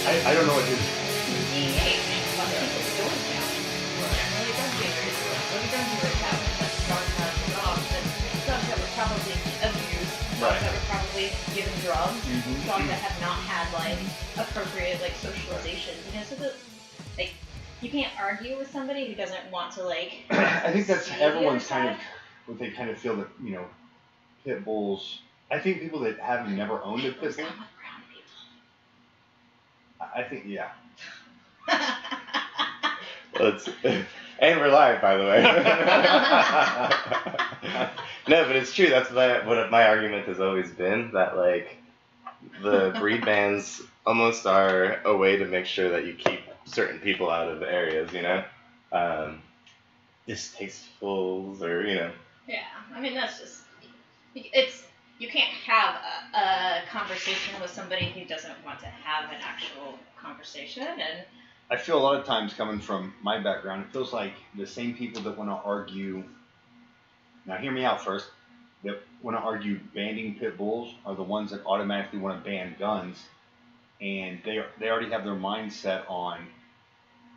I don't know what his... DEA, fuck people's doors down. Really don't do it. What are you going to do with that? That's dogs that were probably abused. Dogs that were probably given drugs. Dogs that have not had, like, appropriate, like, socialization. You know, so like, you can't argue with somebody who doesn't want to, like... I think that's everyone's kind of... What they kind of feel that, you know, pit bulls... I think people that have never owned a pit bull... I think, yeah. And we're live, by the way. No, but it's true. That's what my argument has always been, that, like, the breed bans almost are a way to make sure that you keep certain people out of the areas, you know? Distastefuls or, you know. Yeah, I mean, that's just... You can't have a conversation with somebody who doesn't want to have an actual conversation, and... I feel a lot of times, coming from my background, it feels like the same people that want to argue... Now, hear me out first. That want to argue banning pit bulls are the ones that automatically want to ban guns, and they already have their mindset on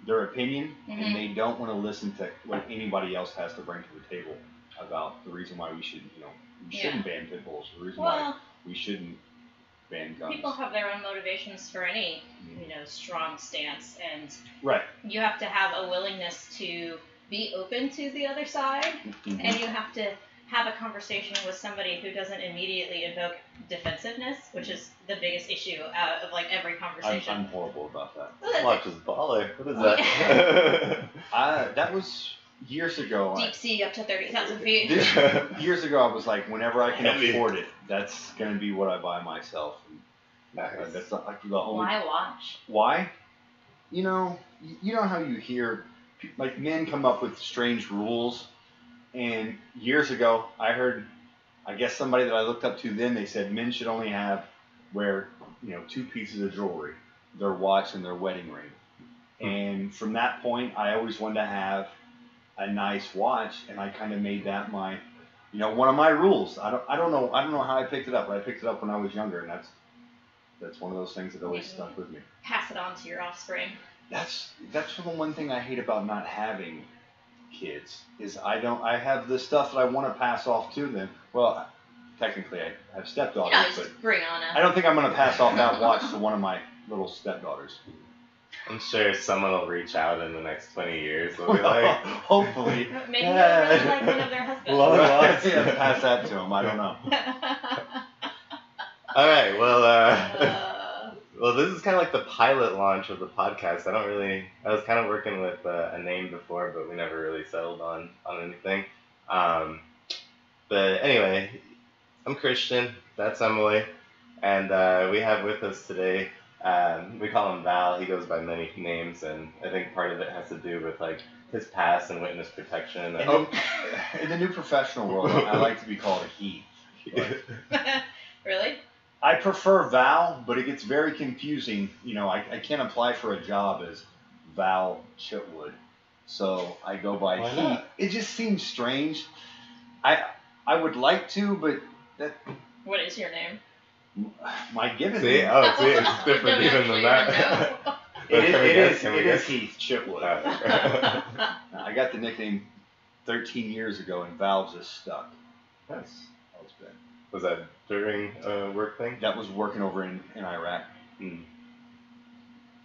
their opinion, and they don't want to listen to what anybody else has to bring to the table about the reason why we should, you know, shouldn't ban pit bulls, the reason why we shouldn't ban guns. People have their own motivations for any, you know, strong stance, and right. You have to have a willingness to be open to the other side, and you have to have a conversation with somebody who doesn't immediately invoke defensiveness, which is the biggest issue out of, like, every conversation. I'm horrible about that. Watch his baller. What is that? That was... Years ago, deep sea up to 30,000 feet. Years ago, I was like, whenever I can afford it, that's going to be what I buy myself. And that's not like the only. Why watch? Why? You know how you hear, like, men come up with strange rules, and years ago, I heard, I guess somebody that I looked up to then, they said men should only wear, you know, 2 pieces of jewelry, their watch and their wedding ring. And from that point, I always wanted to have a nice watch, and I kind of made that my, you know, one of my rules. I don't know how I picked it up, but I picked it up when I was younger, and that's one of those things that always stuck with me. Pass it on to your offspring. That's the one thing I hate about not having kids is I have the stuff that I want to pass off to them. Well, technically I have stepdaughters, but bring on I don't think I'm going to pass off that watch to one of my little stepdaughters. I'm sure someone will reach out in the next 20 years. They'll be like, hopefully. Maybe they'll like one of their husbands. Yeah, pass that to them. I don't know. All right. Well, this is kind of like the pilot launch of the podcast. I was kind of working with a name before, but we never really settled on anything. But anyway, I'm Christian. That's Emily. And we have with us today... we call him Val. He goes by many names, and I think part of it has to do with, like, his past and witness protection. In the new professional world, I like to be called a Heath. Really? I prefer Val, but it gets very confusing. You know, I can't apply for a job as Val Chitwood, so I go by Heath. Not? It just seems strange. I would like to, but that. What is your name? My given name. It's different even than that. It is Heath Chitwood. I got the nickname 13 years ago, and Val just stuck. That's how it's been. Was that during a work thing? That was working over in Iraq.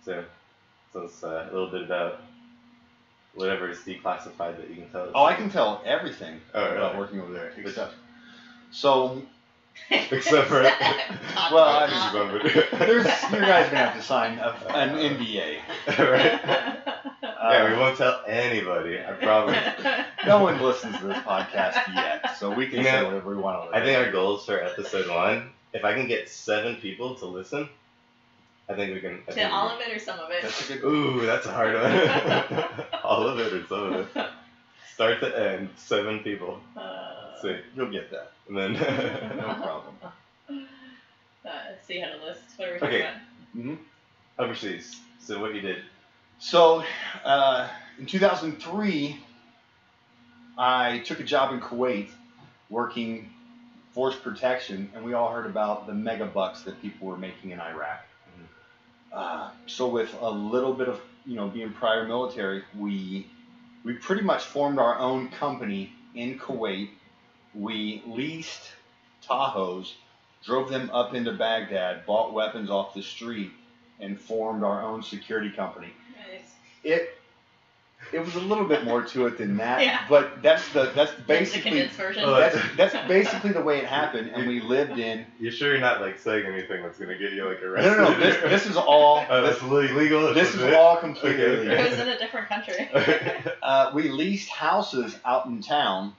So it's a little bit about whatever is declassified that you can tell us. Oh, I can tell everything about working over there, except for well, you guys are gonna have to sign an NDA, right? Yeah, we won't tell anybody. I promise. No one listens to this podcast yet, so we can say whatever we want. I think our goals for episode 1, if I can get 7 people to listen, I think we can. All of it or some of it? That's a good. Ooh, that's a hard one. All of it or some of it. Start to end, 7 people. See, you'll get that. And then no problem. So you had a list. What are we talking about? Overseas. So what you did? So in 2003, I took a job in Kuwait working force protection, and we all heard about the mega bucks that people were making in Iraq. So with a little bit of being prior military, we pretty much formed our own company in Kuwait. We leased Tahoes, drove them up into Baghdad, bought weapons off the street, and formed our own security company. Nice. It was a little bit more to it than that, Yeah. but that's That's the basically condensed version. that's basically the way it happened, and we lived in. You sure you're not like saying anything that's gonna get you like arrested? No. This is all. That's legal. This is all completely Okay. legal. It was in a different country. We leased houses out in town,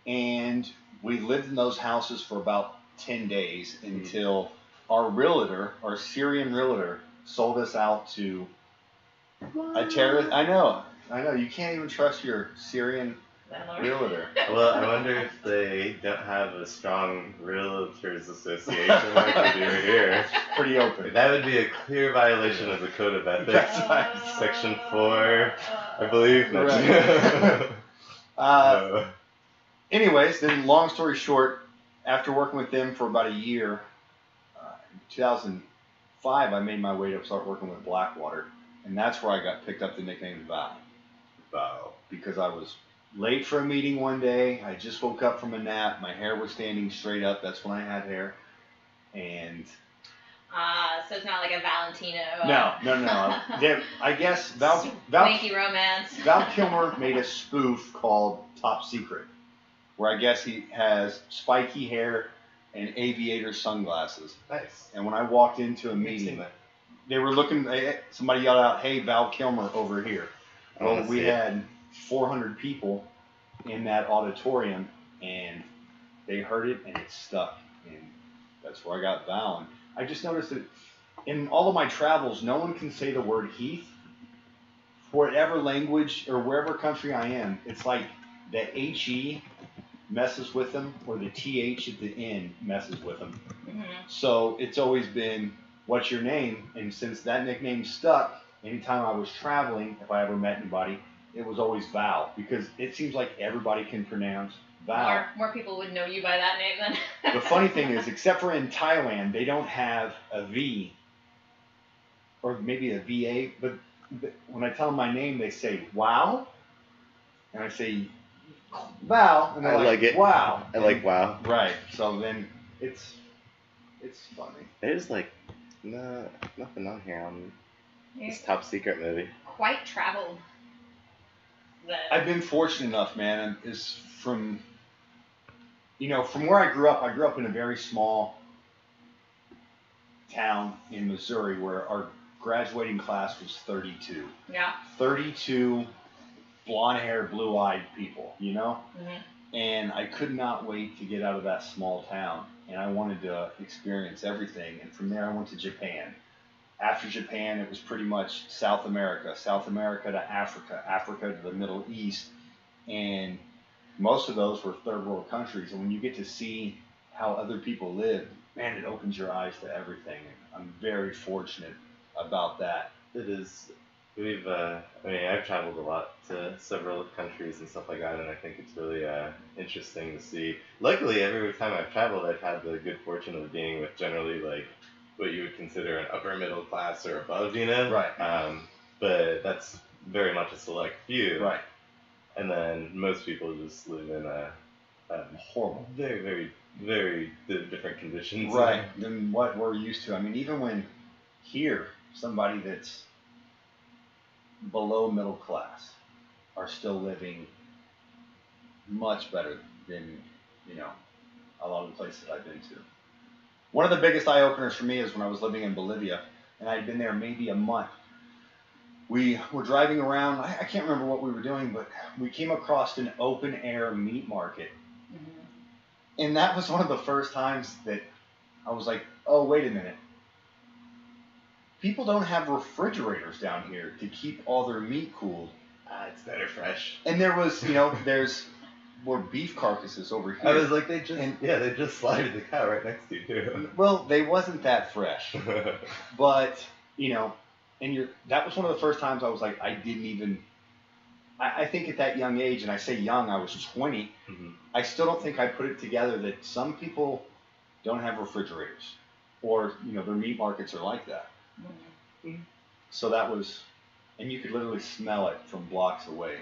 and we lived in those houses for about 10 days until our Syrian realtor, sold us out to a terrorist. I know. You can't even trust your Syrian realtor. Well, I wonder if they don't have a strong realtors association like we do here. Pretty open. That would be a clear violation of the Code of Ethics, That's right. Section 4, I believe. Right. Anyways, then long story short, after working with them for about a year, in 2005, I made my way to start working with Blackwater, and that's where I got picked up the nickname Val. Because I was late for a meeting one day. I just woke up from a nap. My hair was standing straight up. That's when I had hair. And so it's not like a Valentino. No. I guess Wanky romance. Val Kilmer made a spoof called Top Secret, where I guess he has spiky hair and aviator sunglasses. Nice. And when I walked into a meeting, they were looking. Somebody yelled out, "Hey, Val Kilmer, over here!" Well, we had 400 people in that auditorium, and they heard it, and it stuck. And that's where I got Val. And I just noticed that in all of my travels, no one can say the word Heath. Whatever language or wherever country I am, it's like the HE messes with them, or the TH at the end messes with them. Mm-hmm. So it's always been, "What's your name?" And since that nickname stuck, anytime I was traveling, if I ever met anybody, it was always Val, because it seems like everybody can pronounce Val. More people would know you by that name then. The funny thing is, except for in Thailand, they don't have a V, or maybe a VA, but when I tell them my name, they say, "Wow," and I say, "Val," and they're like it. "Wow." I like wow. Right, so then it's funny. There's like nothing on here on this Top Secret movie. Quite traveled. I've been fortunate enough, man, is from where I grew up in a very small town in Missouri where our graduating class was 32. Yeah. 32 blonde-haired, blue-eyed people, Mm-hmm. And I could not wait to get out of that small town, and I wanted to experience everything. And from there, I went to Japan. After Japan, it was pretty much South America to Africa, Africa to the Middle East, and most of those were third world countries. And when you get to see how other people live, man, it opens your eyes to everything. And I'm very fortunate about that. It is. I've traveled a lot to several countries and stuff like that, and I think it's really interesting to see. Luckily, every time I've traveled, I've had the good fortune of being with generally like what you would consider an upper middle class or above, Right. But that's very much a select few. Right. And then most people just live in a horrible, very, very, very different conditions. Right. Than what we're used to. I mean, even when here, somebody that's below middle class are still living much better than, a lot of the places I've been to. One of the biggest eye-openers for me is when I was living in Bolivia, and I'd been there maybe a month. We were driving around. I can't remember what we were doing, but we came across an open-air meat market. Mm-hmm. And that was one of the first times that I was like, oh, wait a minute. People don't have refrigerators down here to keep all their meat cooled. It's better fresh. And there was, there's more beef carcasses over here. I was like, they just slaughtered the cow right next to you too. Well, they wasn't that fresh, but that was one of the first times I was like, I didn't even. I think at that young age, and I say young, I was 20. Mm-hmm. I still don't think I put it together that some people don't have refrigerators, or their meat markets are like that. Mhm. So that was, and you could literally smell it from blocks away.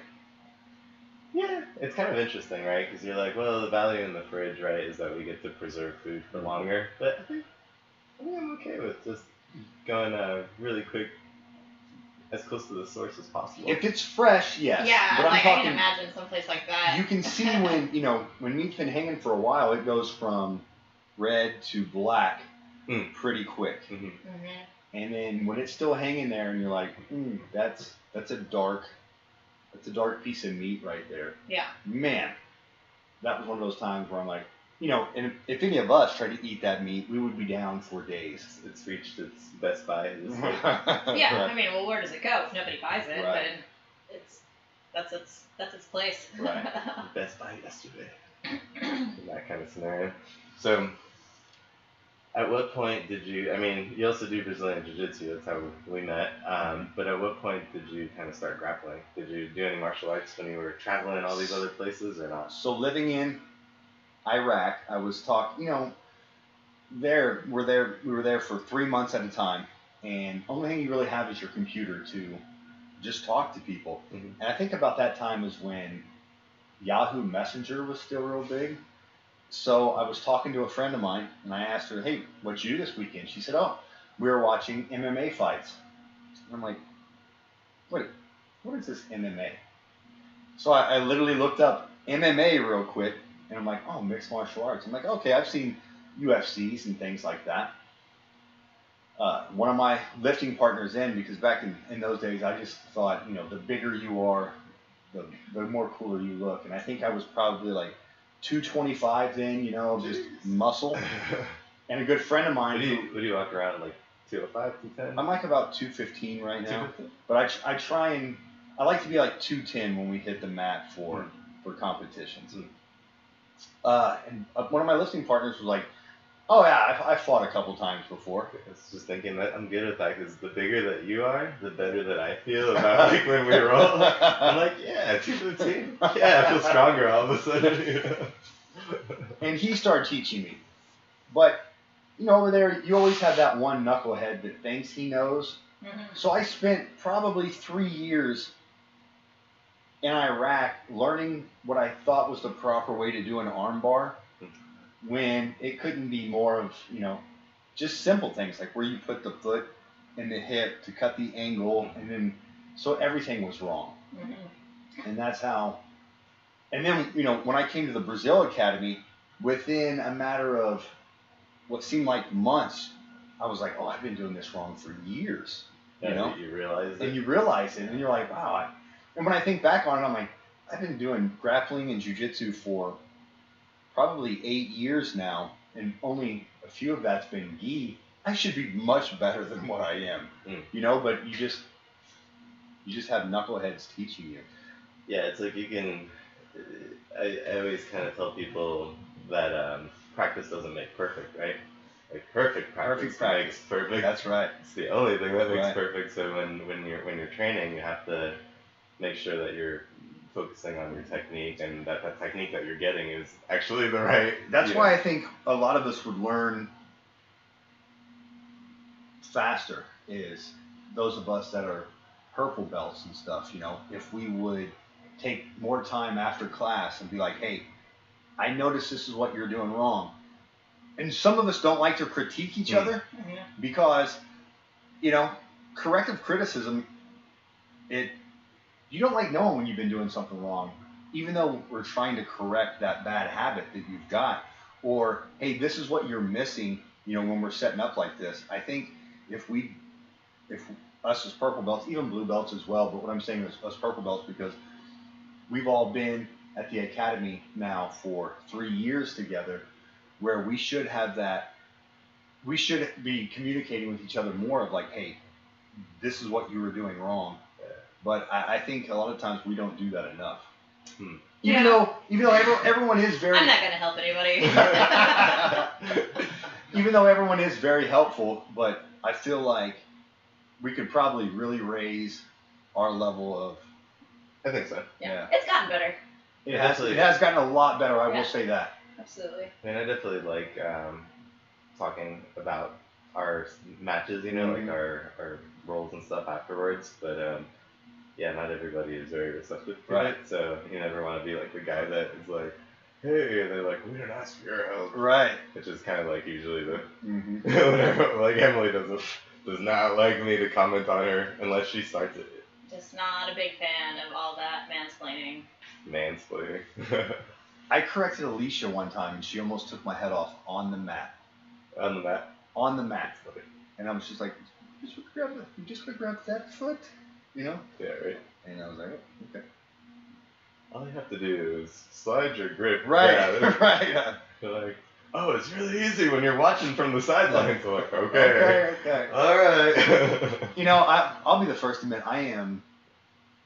Yeah, it's kind of interesting, right? Because you're like, well, the value in the fridge, right, is that we get to preserve food for longer. But I think I'm okay with just going really quick, as close to the source as possible. If it's fresh, yes. Yeah, But I'm I talking, can imagine someplace like that. you can see when, when meat's been hanging for a while, it goes from red to black pretty quick. Mm-hmm. Mm-hmm. And then when it's still hanging there, and you're like, that's a dark piece of meat right there. Yeah. Man, that was one of those times where I'm like, and if any of us tried to eat that meat, we would be down for days. It's reached its best buy. Yeah, I mean, well, where does it go if nobody buys it? Right. But that's its place. Right. Best buy yesterday. In that kind of scenario. So, at what point did you? I mean, you also do Brazilian Jiu Jitsu. That's how we met. But at what point did you kind of start grappling? Did you do any martial arts when you were traveling in all these other places, or not? So living in Iraq, I was talking. We were there for 3 months at a time, and only thing you really have is your computer to just talk to people. Mm-hmm. And I think about that time was when Yahoo Messenger was still real big. So I was talking to a friend of mine, and I asked her, "Hey, what'd you do this weekend?" She said, "Oh, we were watching MMA fights." And I'm like, "Wait, what is this MMA?" So I literally looked up MMA real quick, and I'm like, "Oh, mixed martial arts." I'm like, "Okay, I've seen UFCs and things like that." One of my lifting partners because back in those days, I just thought, the bigger you are, the more cooler you look. And I think I was probably like 225 then, just muscle. And a good friend of mine. Would you walk around like 205, 210? I'm like about 215 right now. But I try and, I like to be like 210 when we hit the mat for competitions. And one of my lifting partners was like, "Oh yeah, I fought a couple times before." I was just thinking that I'm good with that because the bigger that you are, the better that I feel about like when we roll. I'm like, yeah, 215. Yeah, I feel stronger all of a sudden. And he started teaching me. But, over there, you always have that one knucklehead that thinks he knows. Mm-hmm. So I spent probably 3 years in Iraq learning what I thought was the proper way to do an arm bar, when it couldn't be more of, just simple things like where you put the foot in the hip to cut the angle, and then, so everything was wrong. Mm-hmm. And that's how, and then, when I came to the Brazil Academy, within a matter of what seemed like months, I was like, "Oh, I've been doing this wrong for years." You realize it. And you realize it, and you're like, "Wow." And when I think back on it, I'm like, I've been doing grappling and jiu-jitsu for probably 8 years now, and only a few of that's been gi. I should be much better than what I am, but you just have knuckleheads teaching you. Yeah, it's like you can, I always kind of tell people that practice doesn't make perfect, right? Like perfect practice makes perfect. That's right. It's the only thing that makes perfect. So when you're training, you have to make sure that you're focusing on your technique, and that technique that you're getting is actually the right. That's why I think a lot of us would learn faster, is those of us that are purple belts and stuff, if we would take more time after class and be like, "Hey, I noticed this is what you're doing wrong." And some of us don't like to critique each other because, corrective criticism, you don't like knowing when you've been doing something wrong, even though we're trying to correct that bad habit that you've got. Or, "Hey, this is what you're missing, when we're setting up like this." I think if us as purple belts, even blue belts as well, but what I'm saying is us purple belts, because we've all been at the academy now for 3 years together, where we should have that, we should be communicating with each other more of like, "Hey, this is what you were doing wrong." But I think a lot of times we don't do that enough. Even though everyone is very... I'm not going to help anybody. Even though everyone is very helpful, but I feel like we could probably really raise our level of... I think so. Yeah. It's gotten better. It has gotten a lot better, I will say that. Absolutely. I mean, I definitely like talking about our matches, you know, like our roles and stuff afterwards. But yeah, not everybody is very receptive to Right. it, so you never want to be like the guy that is like, hey, and they're like, we didn't ask for your help. Right. Which is kind of like usually the Mm-hmm. whenever like Emily does not like me to comment on her unless she starts it. Just not a big fan of all that mansplaining. Mansplaining. I corrected Alicia one time, and she almost took my head off on the mat. On the mat. On the mat. And I was just like, you just grab that foot, you know? Yeah, right. And I was like, oh, okay. All you have to do is slide your grip. Right, Yeah, right. You're like, oh, it's really easy when you're watching from the sidelines. So like, okay. Okay. All right. You know, I'll be the first to admit I am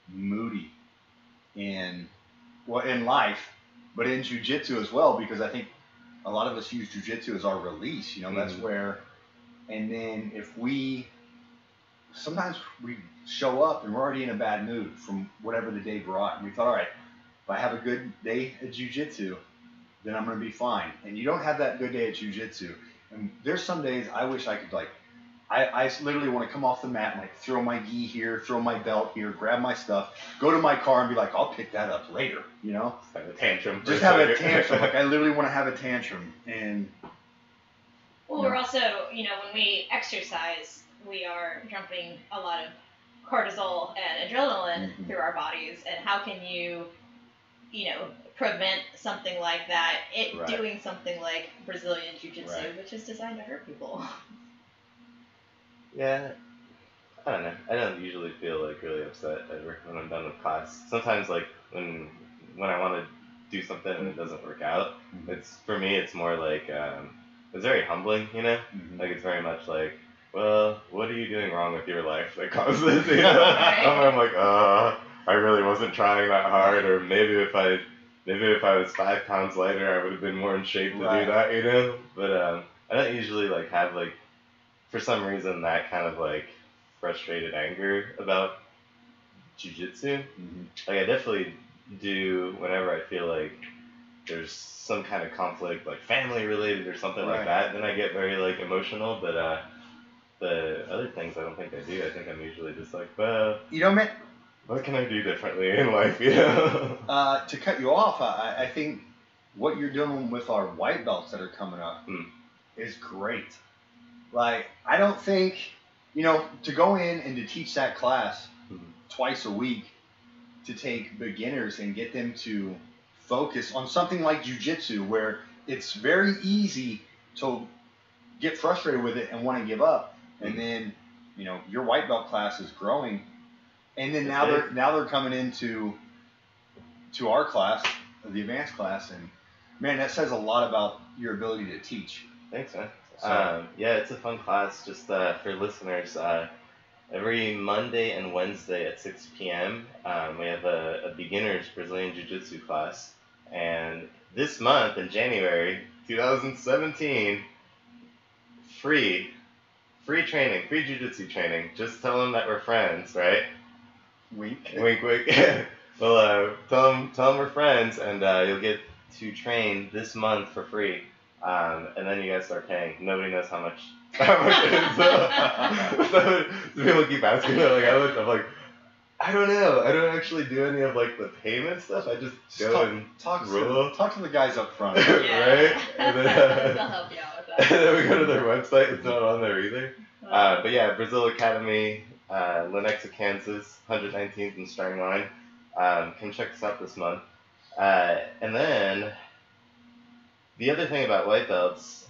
moody in life, but in jiu-jitsu as well, because I think a lot of us use jiu-jitsu as our release. You know, that's where. And then sometimes we show up and we're already in a bad mood from whatever the day brought. And we thought, all right, if I have a good day at jiu-jitsu, then I'm going to be fine. And you don't have that good day at jiu-jitsu. And there's some days I wish I could, like, I literally want to come off the mat and, like, throw my gi here, throw my belt here, grab my stuff, go to my car and be like, I'll pick that up later, you know? Have a tantrum. Just have a tantrum. Like, I literally want to have a tantrum. And well, we're also, you know, when we exercise, we are dumping a lot of cortisol and adrenaline through our bodies. And how can you, you know, prevent something like that, doing something like Brazilian Jiu-Jitsu, which is designed to hurt people? Yeah, I don't know. I don't usually feel like really upset ever when I'm done with class. Sometimes like when I want to do something and it doesn't work out, for me it's more like it's very humbling, you know. Like it's very much like, well, what are you doing wrong with your life that caused this? You know? I'm like, I really wasn't trying that hard, or maybe if I was 5 pounds lighter, I would have been more in shape to do that, you know. But I don't usually like have like, for some reason, that kind of like frustrated anger about jiu-jitsu. Like I definitely do whenever I feel like there's some kind of conflict, like family related or something like that, then I get very like emotional. But the other things I don't think I do. I think I'm usually just like, well, you know, man, what can I do differently in life, you know? To cut you off, I think what you're doing with our white belts that are coming up is great. Like, I don't think, you know, to go in and to teach that class twice a week, to take beginners and get them to focus on something like jiu-jitsu, where it's very easy to get frustrated with it and want to give up. And then, you know, your white belt class is growing. And then now they're coming into our class, the advanced class, and man, that says a lot about your ability to teach. Thanks, man. So, yeah, it's a fun class. Just for listeners, every Monday and Wednesday at 6 p.m. We have a beginner's Brazilian Jiu-Jitsu class, and this month in January 2017, free training, free Jiu-Jitsu training. Just tell them that we're friends, right? Wink. Wink, wink. Well, tell them we're friends, and you'll get to train this month for free. And then you guys start paying. Nobody knows how much it is. So people keep asking. I'm like, I don't know. I don't actually do any of like the payment stuff. I just go and talk to the guys up front. Right? And then, they'll help you out with that. and then we go to their website. It's not on there either. But yeah, Brazil Academy, Lenexa, Kansas, 119th and Strangline. Come check us out this month. And then the other thing about white belts,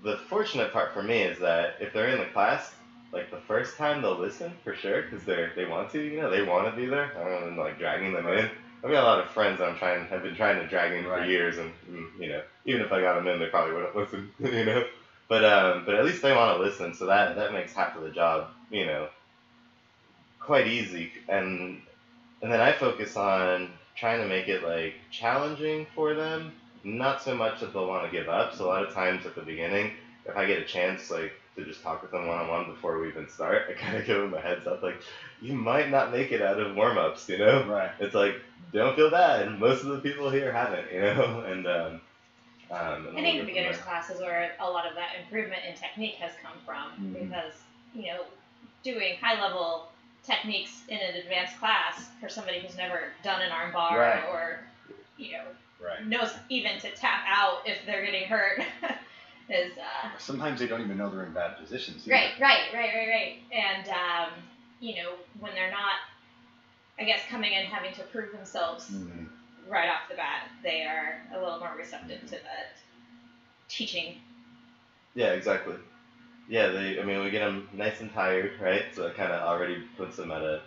the fortunate part for me is that if they're in the class, like the first time they'll listen for sure because they want to, you know, they want to be there. I don't know, like dragging them in. I've got a lot of friends I've been trying to drag in for years, and you know, even if I got them in, they probably wouldn't listen, you know. But at least they want to listen, so that makes half of the job, you know, quite easy. And then I focus on trying to make it like challenging for them. Not so much that they'll want to give up. So a lot of times at the beginning, if I get a chance like to just talk with them one-on-one before we even start, I kind of give them a heads up, like, you might not make it out of warm-ups, you know? Right. It's like, don't feel bad. Most of the people here haven't, you know? And And I think the beginners class is where a lot of that improvement in technique has come from, because doing high level techniques in an advanced class for somebody who's never done an arm bar or knows even to tap out if they're getting hurt is sometimes they don't even know they're in bad positions. Right. And when they're not, I guess, coming in having to prove themselves right off the bat, they are a little more receptive to that teaching. Yeah, exactly. Yeah, we get them nice and tired, right? So it kind of already puts them at a,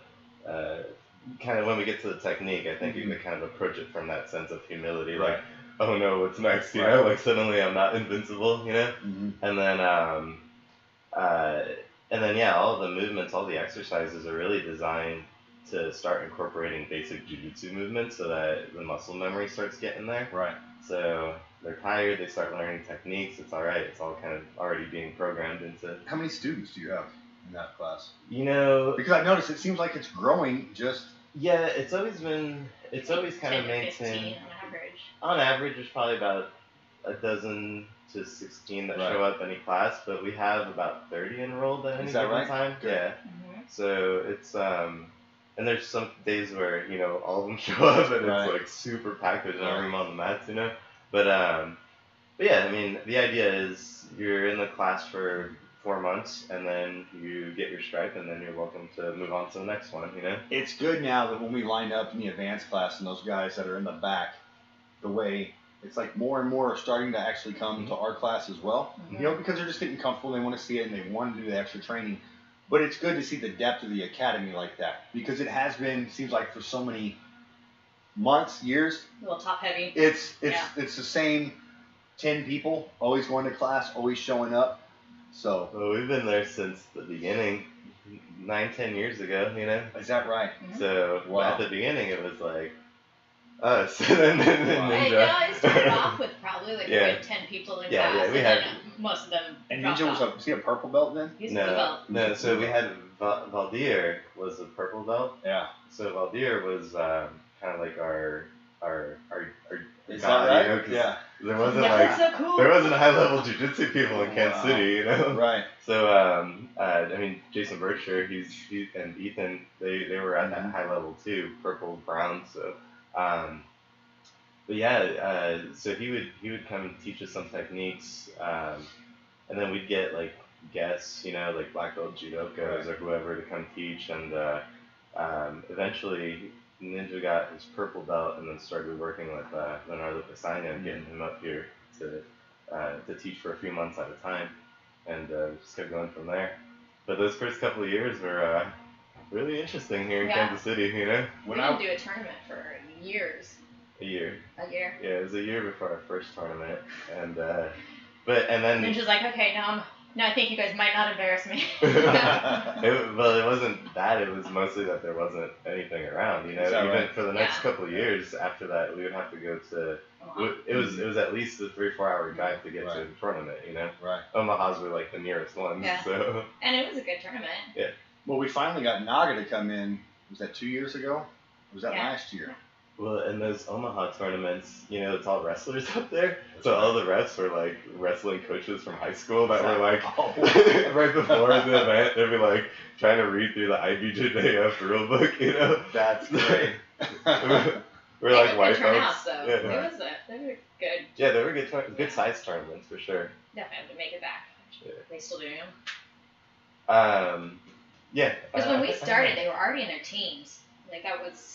kind of when we get to the technique, I think you can kind of approach it from that sense of humility, like, oh no, what's next, you know? Like suddenly I'm not invincible, you know? And then, all the movements, all the exercises are really designed to start incorporating basic Jiu Jitsu movements so that the muscle memory starts getting there. Right. So they're tired, they start learning techniques, it's all right. It's all kind of already being programmed into... How many students do you have in that class? Because I've noticed it seems like it's growing just... Yeah, it's always kind of maintained... 15 on average. On average, there's probably about a dozen to 16 that show up any class, but we have about 30 enrolled at any given time. Good. Yeah. So it's... And there's some days where, all of them show up and it's like super packed, there's no room on the mats, But yeah, the idea is you're in the class for 4 months and then you get your stripe and then you're welcome to move on to the next one, It's good now that when we line up in the advanced class and those guys that are in the back, the way it's like more and more are starting to actually come to our class as well, because they're just getting comfortable, they want to see it and they want to do the extra training. But it's good to see the depth of the academy like that, because it has been, seems like for so many months, years. A little top heavy. It's the same 10 people, always going to class, always showing up. So. Well, we've been there since the beginning, 9-10 years ago, Is that right? So at the beginning it was like us, and then Ninja. I started off with probably like a good 10 people in class, and then most of them. And Ninja was he a purple belt then? He's a blue belt. No. So we had Valdir was a purple belt. Yeah. So Valdir was kind of like our Is god, that right? Yeah. There wasn't so cool. there wasn't high level jiu-jitsu people in Kansas City, Right. So Jason Berkshire, he and Ethan, they were at that high level too, purple, brown. So so he would come and teach us some techniques, and then we'd get like guests, like black belt judokos or whoever to come teach, and eventually Ninja got his purple belt and then started working with Leonardo Pisagna and getting him up here to teach for a few months at a time, and just kept going from there. But those first couple of years were really interesting here in Kansas City, We didn't do a tournament for years. A year. Yeah, it was a year before our first tournament, and then Ninja's like, okay, now I think you guys might not embarrass me. it wasn't that. It was mostly that there wasn't anything around. Even for the next couple of years after that, we would have to go to. It was at least a 3-4 hour drive to get to the tournament. Right. Omaha's were like the nearest ones. Yeah. So. And it was a good tournament. Yeah. Well, we finally got Naga to come in. Was that 2 years ago? Or was that last year? Well, in those Omaha tournaments, it's all wrestlers up there. So all the refs were like wrestling coaches from high school that were like, right before the event, they'd be like trying to read through the IBJJF rule book, That's great. We're like white folks. Yeah. They were good. Yeah, they were good size tournaments for sure. Definitely have to make it back. Yeah. They still doing them? Yeah. Because when we started, they were already in their teams. Like that was.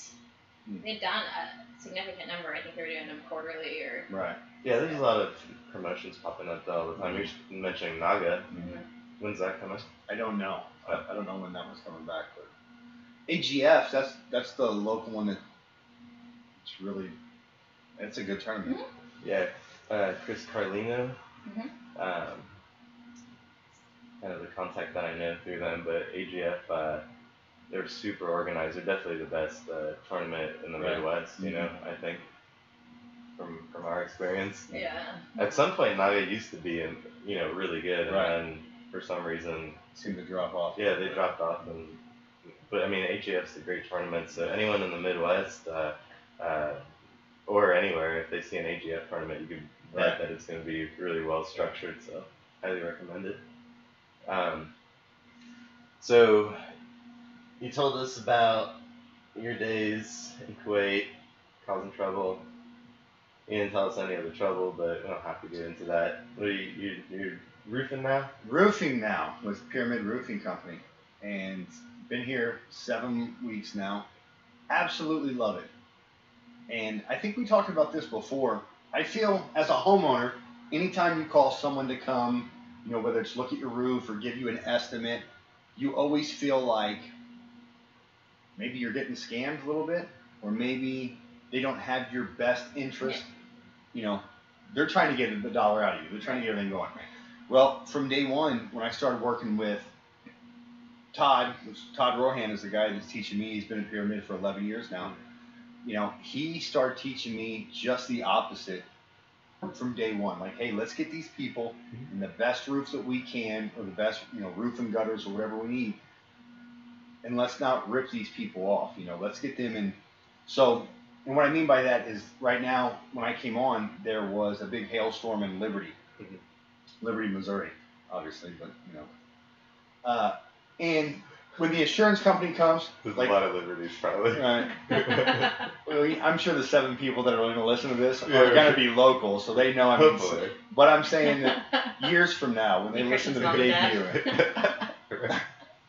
They'd done a significant number. I think they were doing them quarterly or. Right. Yeah, there's a lot of promotions popping up all the time. You're mentioning Naga. When's that coming? I don't know. I don't know when that one's coming back, but AGF. That's the local one that. It's a good tournament. Yeah. Chris Carlino. Kind of the contact that I know through them, but AGF. They're super organized. They're definitely the best tournament in the Midwest, I think, from our experience. Yeah. At some point, Naga used to be, really good, and then for some reason seemed to drop off. Yeah, they dropped off, but AGF's a great tournament. So anyone in the Midwest or anywhere, if they see an AGF tournament, you can That it's going to be really well structured, so highly recommend it. So you told us about your days in Kuwait, causing trouble. You didn't tell us any of the trouble, but we don't have to get into that. What are you're roofing now? Roofing now with Pyramid Roofing Company, and been here 7 weeks now. Absolutely love it. And I think we talked about this before. I feel as a homeowner, anytime you call someone to come, whether it's look at your roof or give you an estimate, you always feel like maybe you're getting scammed a little bit, or maybe they don't have your best interest. They're trying to get the dollar out of you. They're trying to get everything going. Well, from day one, when I started working with Todd Rohan is the guy that's teaching me. He's been in Pyramid for 11 years now. He started teaching me just the opposite from day one. Like, hey, let's get these people in the best roofs that we can, or the best, roof and gutters or whatever we need. And let's not rip these people off. Let's get them in. So, and what I mean by that is right now, when I came on, there was a big hailstorm in Liberty, Missouri, obviously, but, and when the insurance company comes, there's a lot of liberties probably. Well, I'm sure the 7 people that are going to listen to this are going to be local, so they know. Hopefully. But I'm saying that years from now, when they listen to the debut,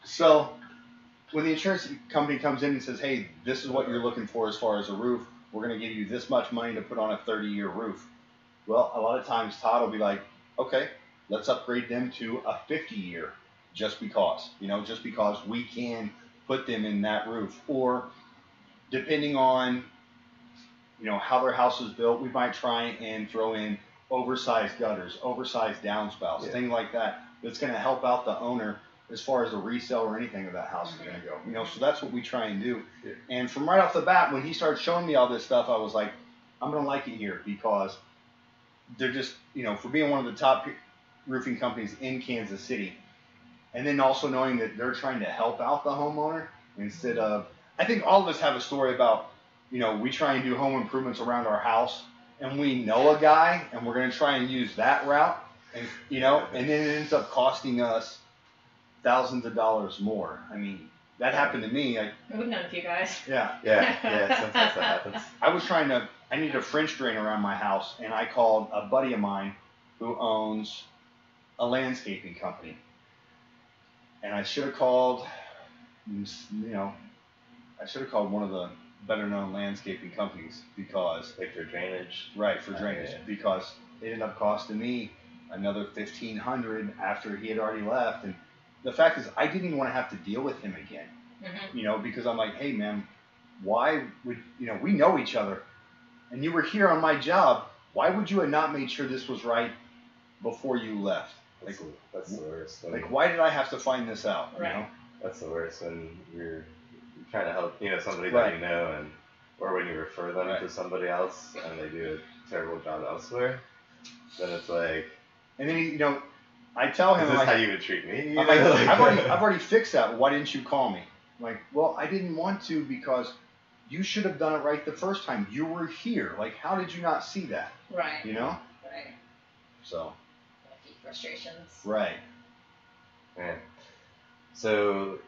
so when the insurance company comes in and says, "Hey, this is what you're looking for as far as a roof. We're going to give you this much money to put on a 30-year roof." Well, a lot of times Todd will be like, "Okay, let's upgrade them to a 50-year." Just because we can put them in that roof, or depending on, how their house is built, we might try and throw in oversized gutters, oversized downspouts, things like that. That's going to help out the owner as far as the resale or anything of that house is going to go. So that's what we try and do. Yeah. And from right off the bat, when he started showing me all this stuff, I was like, I'm going to like it here, because they're just, for being one of the top roofing companies in Kansas City. And then also knowing that they're trying to help out the homeowner instead of, I think all of us have a story about, we try and do home improvements around our house, and we know a guy, and we're going to try and use that route, and and then it ends up costing us thousands of dollars more. I mean, that happened to me. We've known a few guys. Yeah. Sometimes that happens. I needed a French drain around my house, and I called a buddy of mine who owns a landscaping company. And I should have called, one of the better-known landscaping companies, because like for drainage. Right, for drainage, because it ended up costing me another $1,500 after he had already left. And the fact is, I didn't even want to have to deal with him again, because I'm like, hey man, why would we know each other, and you were here on my job. Why would you have not made sure this was right before you left? That's the worst. Why did I have to find this out? Right. That's the worst when you're trying to help, somebody that you know, or when you refer them to somebody else and they do a terrible job elsewhere. Then it's like, and then I tell him, is this how you would treat me? I'm like, I've already fixed that. Why didn't you call me? I'm like, well, I didn't want to, because you should have done it right the first time. You were here. Like, how did you not see that? Right. Right. So. Frustrations. Right. Man. So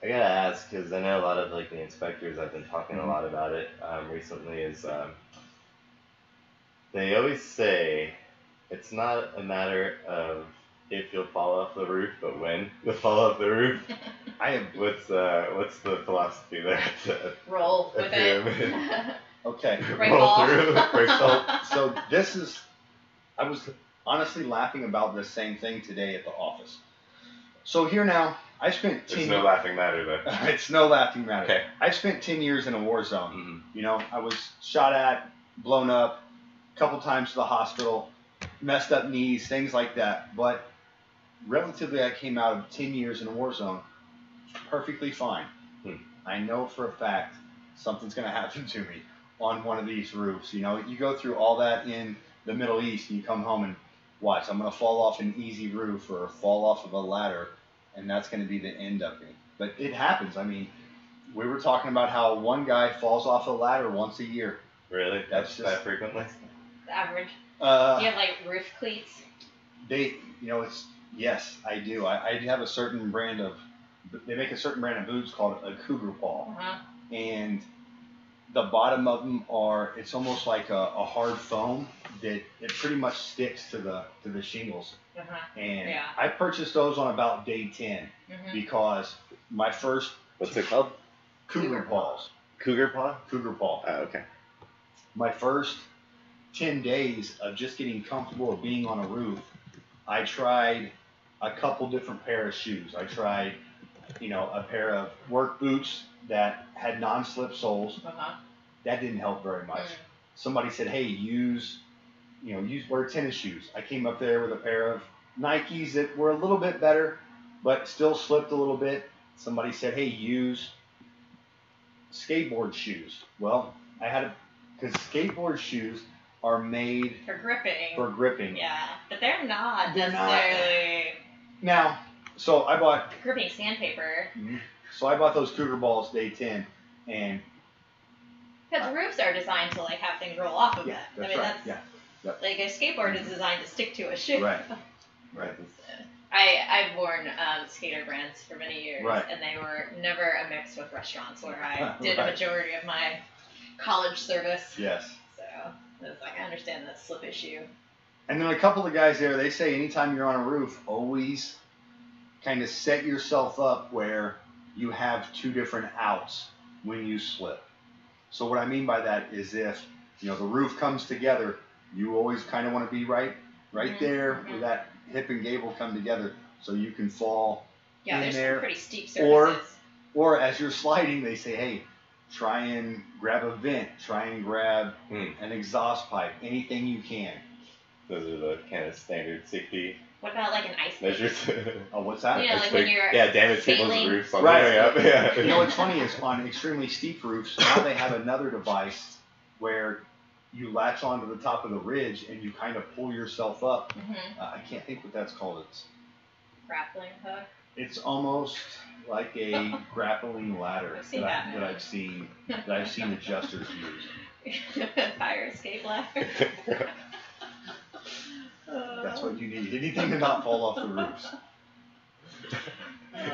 I gotta ask, because I know a lot of the inspectors have been talking a lot about it recently. Is they always say it's not a matter of if you'll fall off the roof, but when you'll fall off the roof. What's the philosophy there? Roll with it. Okay. Roll through. So this is. I was honestly laughing about this same thing today at the office. So here now, I spent 10 years. It's no laughing matter, though. It's no laughing matter. Okay. I spent 10 years in a war zone. I was shot at, blown up, a couple times to the hospital, messed up knees, things like that. But relatively, I came out of 10 years in a war zone perfectly fine. I know for a fact something's going to happen to me on one of these roofs. You go through all that in the Middle East, and you come home and watch, I'm going to fall off an easy roof or fall off of a ladder, and that's going to be the end of me. But it happens. I mean, we were talking about how one guy falls off a ladder once a year. Really? That's just that frequently? The average. Do you have like roof cleats? Yes, I do. I have a certain brand of. They make a certain brand of boots called a cougar paw, and the bottom of them it's almost like a hard foam that it pretty much sticks to the shingles. And I purchased those on about day 10 because my first. What's it called? Cougar paws. Cougar paw? Cougar paw. Oh, okay. My first 10 days of just getting comfortable of being on a roof, I tried a couple different pair of shoes. I tried, a pair of work boots that had non-slip soles. That didn't help very much. Somebody said, hey, wear tennis shoes. I came up there with a pair of Nikes that were a little bit better, but still slipped a little bit. Somebody said, hey, use skateboard shoes. Well, because skateboard shoes are made for gripping. Yeah, but they're not necessarily. Now, so I bought gripping sandpaper. So I bought those Cougar balls day 10, and because roofs are designed to like have things roll off of it. That's right. Like a skateboard is designed to stick to a shoe. Right. I've worn skater brands for many years, right. And they were never a mix with restaurants where I did a majority of my college service. Yes. So it's like I understand the slip issue. And then a couple of guys there, they say anytime you're on a roof, always kind of set yourself up where you have two different outs when you slip. So what I mean by that is if the roof comes together, you always kind of want to be right there where that hip and gable come together, so you can fall in there's there. Some pretty steep surfaces. Or as you're sliding, they say, hey, try and grab a vent, try and grab an exhaust pipe, anything you can. Those are the kind of standard safety. What about like an ice measures? Oh, what's that? Like when you're damage people's roofs on right. the way up. Yeah. What's funny is on extremely steep roofs, now they have another device where you latch onto the top of the ridge and you kind of pull yourself up. I can't think what that's called. It's grappling hook. It's almost like a grappling ladder that I've seen adjusters use. Fire escape ladder. That's what you need. Anything to not fall off the roofs.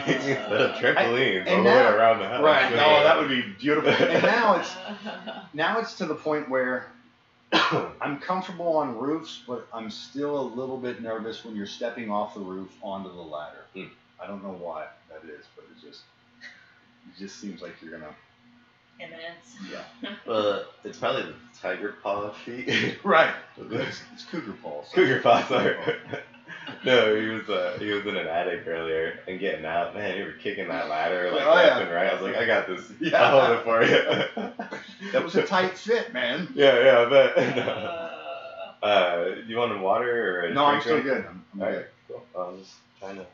Instead of trampolines all the way around the house. Right. No, that would be beautiful. And now it's to the point where I'm comfortable on roofs, but I'm still a little bit nervous when you're stepping off the roof onto the ladder. I don't know why that is, but it just seems like you're gonna. Imminence. Yeah. Well, it's probably the tiger paw feet. Right. It's cougar paws. Cougar paw, sorry. No, he was in an attic earlier and getting out. Man, you were kicking that ladder like left and right. I was like, I got this. Yeah. I'll hold it for you. That was a tight fit, man. Yeah, I bet. No. You want a water or a No, drink? I'm still good. I'm all good. right, cool. I was just trying to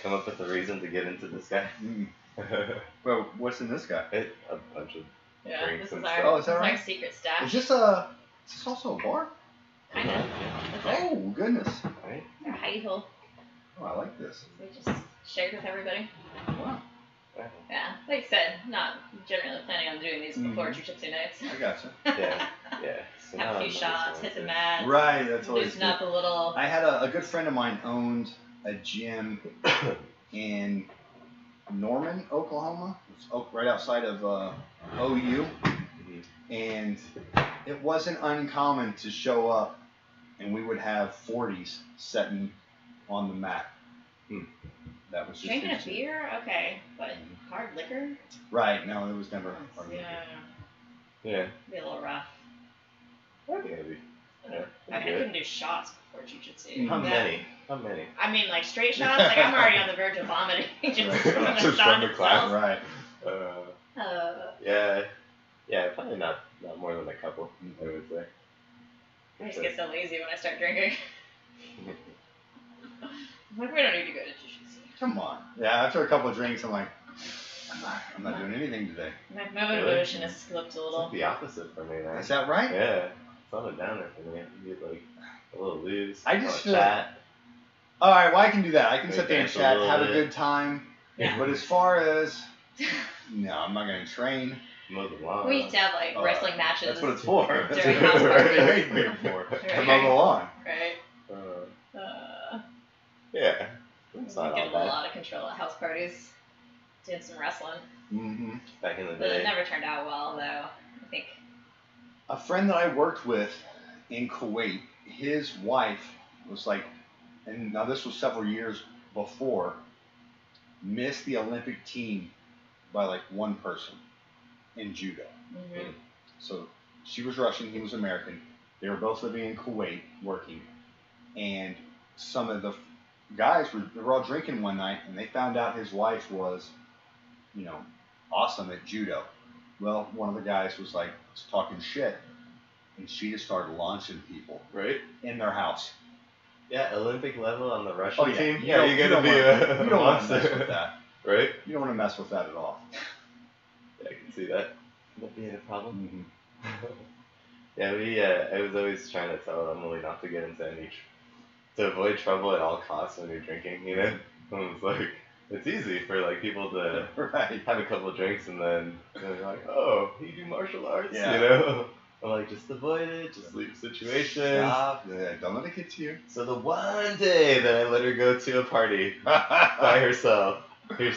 come up with a reason to get into this guy. Well, what's in this guy? A bunch of drinks this and is stuff. our, is that right? our secret stash. Is this also a bar? Kind of. Oh, goodness. Right? Our hidey hole. Oh, I like this. We just shared with everybody. Wow. Yeah, like I said, not generally planning on doing these before Jiu Jitsu nights. I gotcha. Yeah. So have a few shots, hit the mat. Right, that's always loosen good. up a little. I had a good friend of mine owned a gym in Norman, Oklahoma. It's right outside of OU. And it wasn't uncommon to show up and we would have 40s setting on the mat. That was just drinking a beer? Okay. But hard liquor? Right, no, it was never hard liquor. Yeah. Be a little rough. I think it'd be. I couldn't do shots before Jiu-Jitsu. How many? I mean, like straight shots? Like I'm already on the verge of vomiting just from the Just shot from the class. itself. Right. Yeah, probably not more than a couple, I would say. I just get so lazy when I start drinking. I'm like, we don't need to go to Jiu-Jitsu. Come on. Yeah, after a couple of drinks, I'm like, I'm not doing anything today. My motivation has slipped a little. It's like the opposite for me, man. Is that right? Yeah. It's on a downer for me. You get like a little loose. I just feel chat. All right, well, I can do that. I can sit there and dance a chat, little have a bit. good time. Yeah. But as far as, no, I'm not going to train. Mow the lawn. We used to have like wrestling matches. That's what it's for. During house parties. It ain't for. To mow the lawn. Right. Yeah. We It's not get all a bad. lot of control at house parties. Did some wrestling. Mm-hmm. Back in the But it day. never turned out well, though. I think. A friend that I worked with in Kuwait, his wife was like, and now this was several years before, missed the Olympic team by like one person in judo. Mm-hmm. So she was Russian, he was American. They were both living in Kuwait working. And some of the guys they were all drinking one night, and they found out his wife was, awesome at judo. Well, one of the guys was talking shit, and she just started launching people Right? in their house. Yeah, Olympic level on the Russian Oh yeah, team. you Yeah, you gotta be a you don't want to monster. mess with that. Right? You don't want to mess with that at all. Yeah, I can see that. That being a problem. Mm-hmm. Yeah, I was always trying to tell Emily not to get into to avoid trouble at all costs when you're drinking, you know? And it's like, it's easy for like people to Right. have a couple of drinks and then they're like, oh, you do martial arts, Yeah. you know? I'm like, just avoid it, just leave situations. Stop. Yeah, don't let it get to you. So the one day that I let her go to a party by herself, okay,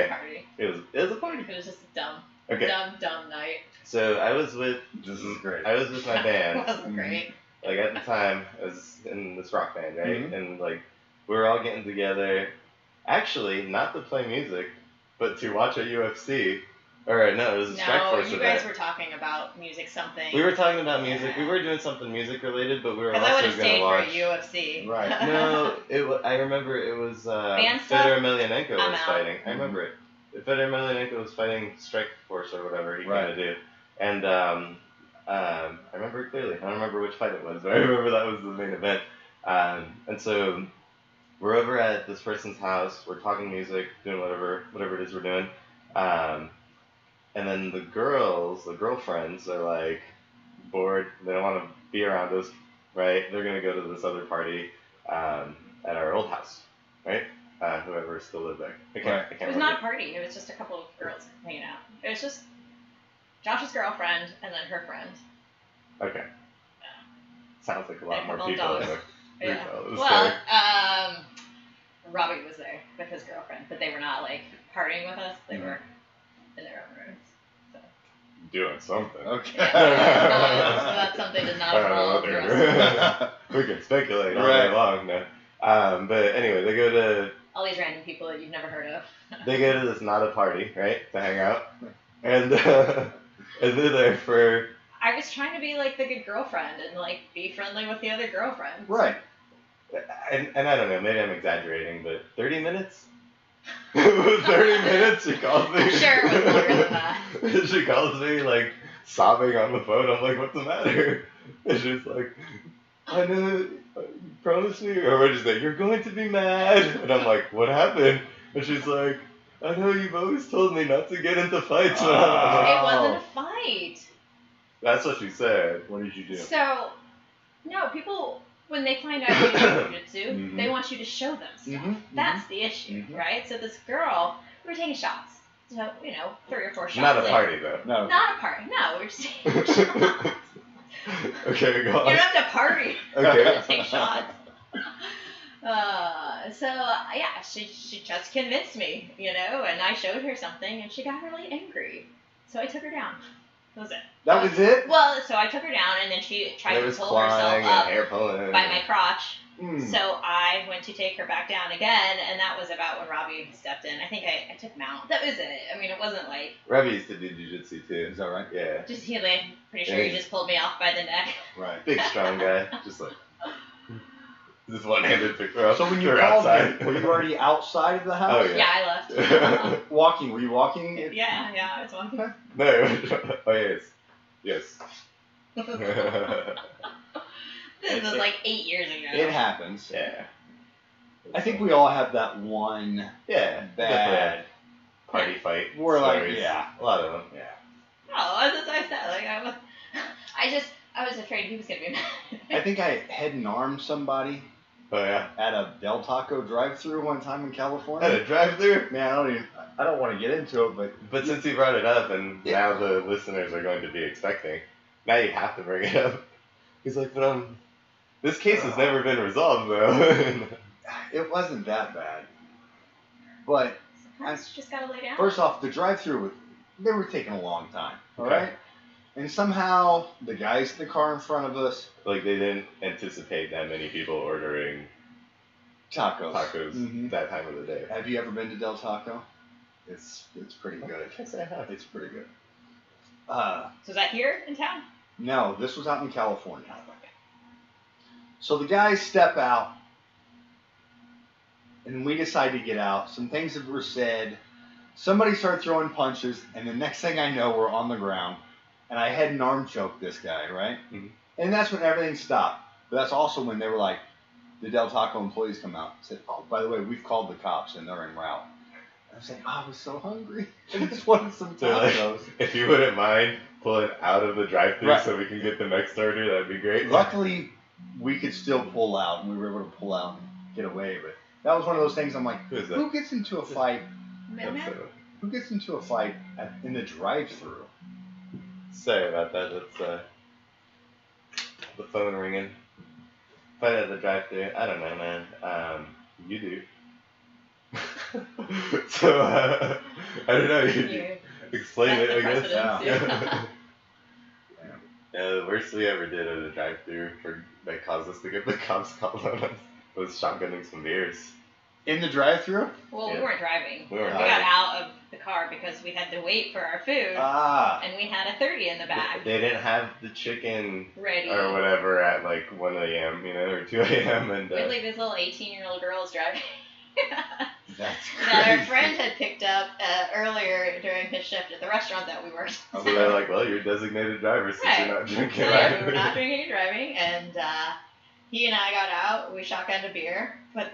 Party. it was a party. It was just a dumb night. So I was with This is great. I was with my It band. wasn't great. Like at the time, I was in this rock band, right? Mhm. And like we were all getting together, actually not to play music, but to watch a UFC. Or no, it was a Strike No, Force you event. guys were talking about music something. We were talking about music. Yeah. We were doing something music related, but we were Because I would also have going stayed to for a watch. UFC. Right. No, I remember it was Band stuff? Fedor Emelianenko I'm was out. fighting. I remember it. Fedor Emelianenko was fighting Strike Force or whatever he Right. going to do. And I remember it clearly. I don't remember which fight it was, but I remember that was the main event. And so we're over at this person's house. We're talking music, doing whatever it is we're doing. And then the girlfriends are like bored. They don't want to be around us, right? They're gonna go to this other party at our old house, right? Whoever still lived there. I can't It was remember. not a party. It was just a couple of girls hanging out. It was just Josh's girlfriend and then her friend. Okay. Sounds like a lot And a more couple of people dogs. than Yeah. the Well, story. Robbie was there with his girlfriend, but they were not like partying with us. They Mhm. were in their own rooms. So. Doing something. Okay. Yeah. So that's something to not I don't know involve what the they're rest of doing. We can speculate all Right. day long now. But anyway, they go to all these random people that you've never heard of. this not a party, right? To hang out. And and they're there for I was trying to be like the good girlfriend and like be friendly with the other girlfriends. Right. and I don't know, maybe I'm exaggerating, but 30 minutes? It was 30 minutes, she calls me. I'm sure it was longer than that. She calls me, like, sobbing on the phone. I'm like, what's the matter? And she's like, I know, you promised me, or what did you say? You're going to be mad. And I'm like, what happened? And she's like, I know you've always told me not to get into fights. And I'm like, It wasn't a fight. that's what she said. What did you do? So, no, people, when they find out you do jiu-jitsu, Mhm. they want you to show them stuff. Mhm, That's the issue, Mhm. right? So this girl, we were taking shots. So, 3 or 4 shots. Not a later. party, though. No. Not a party. No, we were just taking shots. Okay, go You on. don't have to party. Okay. Take shots. Yeah, she just convinced me, and I showed her something, and she got really angry. So I took her down. That was it. That was it? Well, so I took her down, and then she tried There to was pull herself clawing up and hair pulling. by my crotch. Mm. So I went to take her back down again, and that was about when Robbie stepped in. I think I took him out. That was it. I mean, it wasn't like Robbie used to do jiu-jitsu too. Is that right? Yeah. just pretty sure he just pulled me off by the neck. Right. Big, strong guy. Just like this one-handed pick her up. So when you threw her called outside. me, were you already outside of the house? Oh, Yeah, I left. Walking. Were you walking? Yeah, I was walking. No. Oh yes. Yes. This was like 8 years ago. It happens. Yeah. I think we all have that one Yeah. bad. Party fight. We're like, stories. yeah. A lot of them. Yeah. Oh, that's what I said. Like I was afraid he was gonna be mad. I think I head and armed somebody Oh yeah. at a Del Taco drive-through one time in At California. a drive-through. Man, I don't want to get into it, But since you brought it up, and now the listeners are going to be expecting, now you have to bring it up. He's like, but this case has never been resolved, though. it wasn't that bad. But Sometimes you just gotta lay down. first off, the drive-through, they were taking a long time, all Okay. right? And somehow, the guys in the car in front of us... Like, they didn't anticipate that many people ordering tacos that time of the day. Have you ever been to Del Taco? It's pretty good. Yes, I have. It's pretty good. So is that here in town? No, this was out in California. So the guys step out, and we decide to get out. Some things that were said. Somebody started throwing punches, and the next thing I know, we're on the ground. And I head and arm choked this guy, right? Mm-hmm. And that's when everything stopped. But that's also when they were like, the Del Taco employees come out and said, oh, by the way, we've called the cops, and they're en route. And I was like, oh, I was so hungry. I just wanted some tacos. Like, if you wouldn't mind pulling out of the drive-thru Right. so we can get the next order, that'd be great. Luckily, we could still pull out, and we were able to pull out and get away. But that was one of those things I'm like, Who is that? who gets into a fight? Mailman? Who gets into a fight in the drive-thru? Sorry about that. That's the phone ringing. Fight at the drive-thru. I don't know, man. You do. So I don't know. You explain Set it, the I guess. precedence, yeah. Yeah, the worst we ever did at a drive-thru that caused us to get the cops called on us was shotgunning some beers. In the drive-thru? Well, Yeah. we weren't driving. We weren't got driving. out of the car because we had to wait for our food, Ah. and we had a 30 in the bag They didn't have the chicken ready. or whatever at like 1 a.m., or 2 a.m. and We'd leave these little 18-year-old girls driving. That's that our crazy. friend had picked up earlier during his shift at the restaurant that we worked. so they're like, well, you're a designated driver since Right. you're not drinking. Yeah, we were not drinking and driving, and he and I got out. We shotgunned a beer, but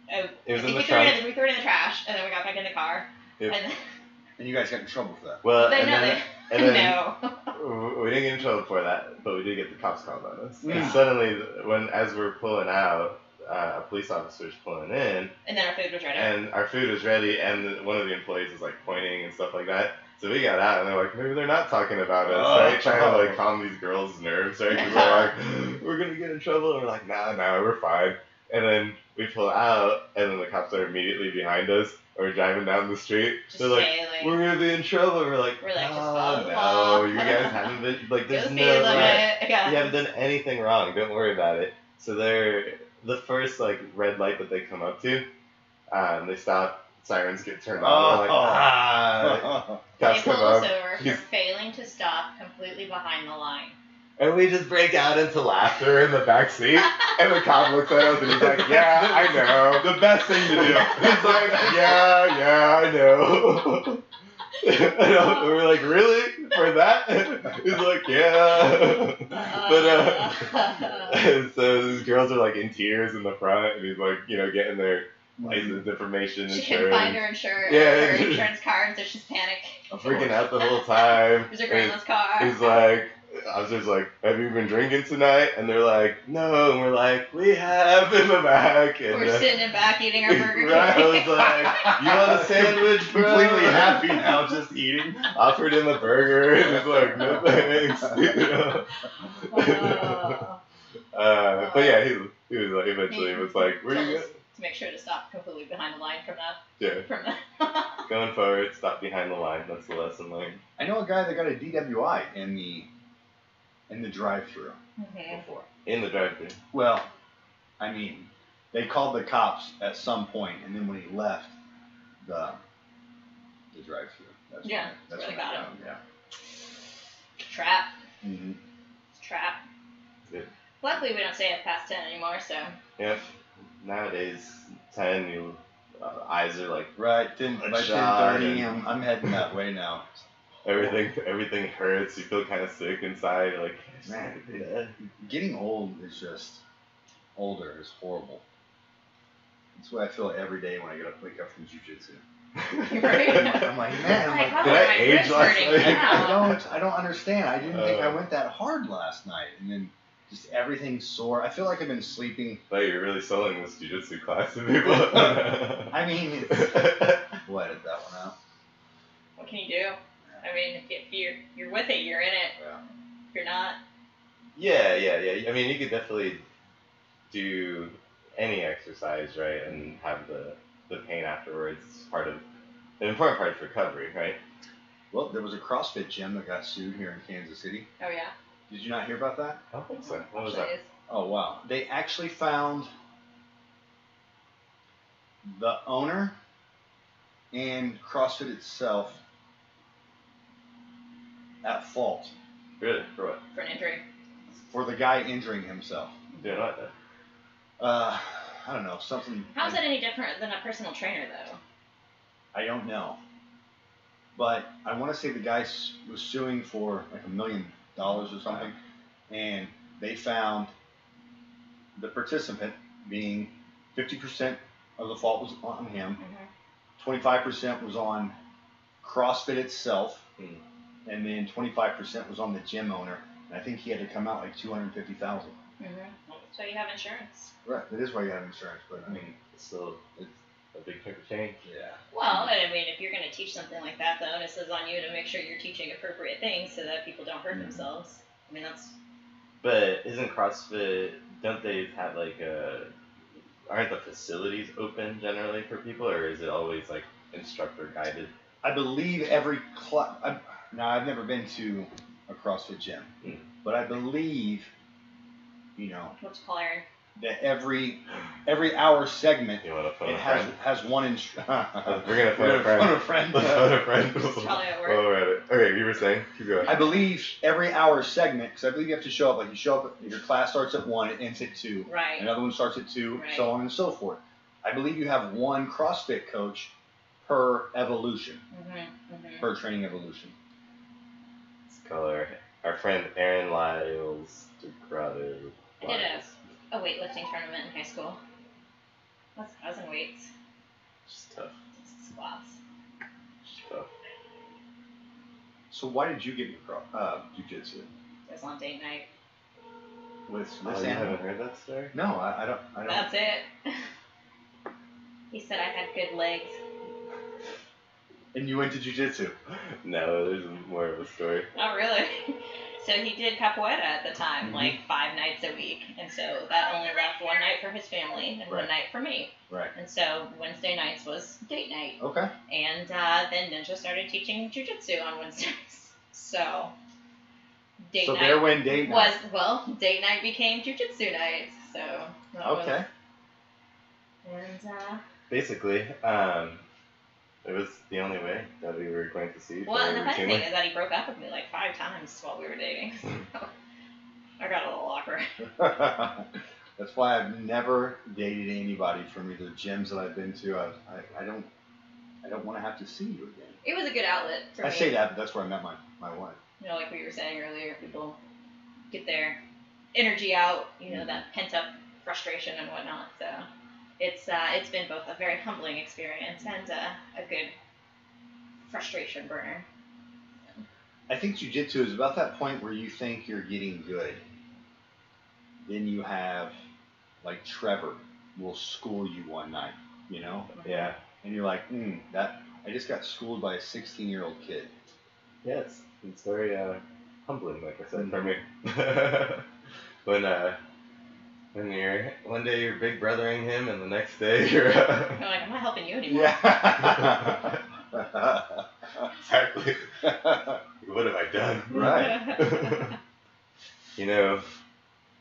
It was in we the threw it trunk. we threw it in the trash, and then we got back in the car. Yep. And And you guys got in trouble for that. Well, then, and then no. we didn't get in trouble for that, but we did get the cops called on us. Yeah. And suddenly, as we're pulling out, a police officer's pulling in, And then our food was ready. and our food was ready, and one of the employees was like pointing and stuff like that. So we got out, and they're like, maybe they're not talking about us, right? Trying to like calm these girls' nerves, right? 'Cause we're like, we're gonna get in trouble, and we're like, nah, we're fine. And then we pull out, and then the cops are immediately behind us. Or driving down the street. Just They're like, sailing. we're gonna be in trouble. We're like, just follow the no, law. you guys haven't been like, Go there's speed no limit. way. Yeah. You haven't done anything wrong. Don't worry about it. So they're the first like red light that they come up to. They stop. Sirens get turned on. They're like, Oh. They cops pull come us up. over He's- for failing to stop completely behind the line. And we just break out into laughter in the back seat. And the cop looks at us and he's like, yeah, I know. The best thing to do. He's like, yeah, I know. And we're like, really? For that? He's like, yeah. But so these girls are like in tears in the front, and he's like, getting their license information, She insurance. can find her insurance, Yeah. her insurance card, so she's panicking. Freaking out the whole time. There's her grandma's car. He's like, I was just like, have you been drinking tonight? And they're like, no. And we're like, we have in the back. And We're sitting in back eating our burger. right, I was like, you want a sandwich, bro? Completely happy now, just eating. Offered him a burger, and he's like, no thanks. But yeah, he was like, eventually was like, where Told you us go? to make sure to stop completely behind the line from Yeah, the. going forward, stop behind the line. That's the lesson learned. I know a guy that got a DWI in the drive-thru Mhm. before. In the drive-thru. Well, I mean, they called the cops at some point, and then when he left the drive-thru, that's Yeah, when, that's where they got him. Yeah. Trap. Mm-hmm. Trap. Good. Luckily, we don't stay up past 10 anymore, so. Yep. Nowadays, 10, eyes are like, Right. By Bloodshot 10:30, I'm heading that way now. everything hurts. You feel kind of sick inside. You're like, Man, yeah. getting old is just older is horrible. That's what I feel every day when I wake up from Jiu Jitsu. Right? I'm like, man, I'm like, oh, Did I my age wrist's last hurting night? now. I don't understand. I didn't think I went that hard last night, and then just everything's sore. I feel like I've been sleeping. Thought you were really selling this jiu-jitsu class to people. I mean, we'll edit that one out. can you do? I mean, if you're with it, you're in it. Yeah. If you're not. Yeah. I mean, you could definitely do any exercise, right, and have the pain afterwards. It's part of the important part is recovery, right? Well, there was a CrossFit gym that got sued here in Kansas City. Oh yeah. Did you not hear about that? I don't think so. What was that? Oh wow. They actually found the owner and CrossFit itself at fault Really? For what? For an injury. for the guy injuring himself. Doing what then? I don't know, something. How is that any different than a personal trainer, though? I don't know. But I want to say the guy was suing for like $1 million or something, and they found the participant being 50% of the fault was on him, 25% was on CrossFit itself, and then 25% was on the gym owner. And I think he had to come out like $250,000. That's why you have insurance. Right, that is why you have insurance, but I mean, it's a big chunk of change. Yeah. Well, I mean, if you're going to teach something like that, the onus is on you to make sure you're teaching appropriate things so that people don't hurt themselves. I mean, that's. But isn't CrossFit? Don't they have like aren't the facilities open generally for people, or is it always like instructor guided? I believe every club. Now, I've never been to a CrossFit gym, but I believe, What's called Aaron? that every hour segment You want to phone it a friend? has one instructor. We're gonna phone a friend. Let's phone a friend. It's probably at work. While we're at it. Okay, you were saying? Keep going. I believe every hour segment, because I believe you have to show up. Like you show up, your class starts at 1, it ends at 2. Right. Another one starts at 2, Right. so on and so forth. I believe you have one CrossFit coach per evolution, per training evolution. Let's call our friend Aaron Lyles DeGrotto. I did a weightlifting tournament in high school. I was in weights. Just tough. Squats. Just tough. So why did you get into Jiu Jitsu? It was on date night. With Oh, this you animal? haven't heard that story? No, I don't. That's it. He said I had good legs. And you went to Jiu Jitsu? No, there's more of a story. Not really. So he did capoeira at the time, like 5 nights a week. And so that only left one night for his family and one night for me. Right. And so Wednesday nights was date night. Okay. And then Ninja started teaching jujitsu on Wednesdays. So date night there went date night. Date night became jujitsu night. So that Okay. And Basically, it was the only way that we were going to see. well, and the funny thing is that he broke up with me like 5 times while we were dating. So I got a little awkward. That's why I've never dated anybody from either gyms that I've been to. I don't want to have to see you again. It was a good outlet for me. I say that, but that's where I met my wife. Like we were saying earlier, people get their energy out, that pent up frustration and whatnot. So it's been both a very humbling experience and a good frustration burner. I think jiu-jitsu is about that point where you think you're getting good. Then you have, like Trevor will school you one night, Yeah. And you're like, I just got schooled by a 16-year-old kid. Yeah, it's very humbling, like I said, for me. When you're one day you're big brothering him, and the next day you're. You're like, I'm not helping you anymore. Yeah. Exactly. What have I done? Right.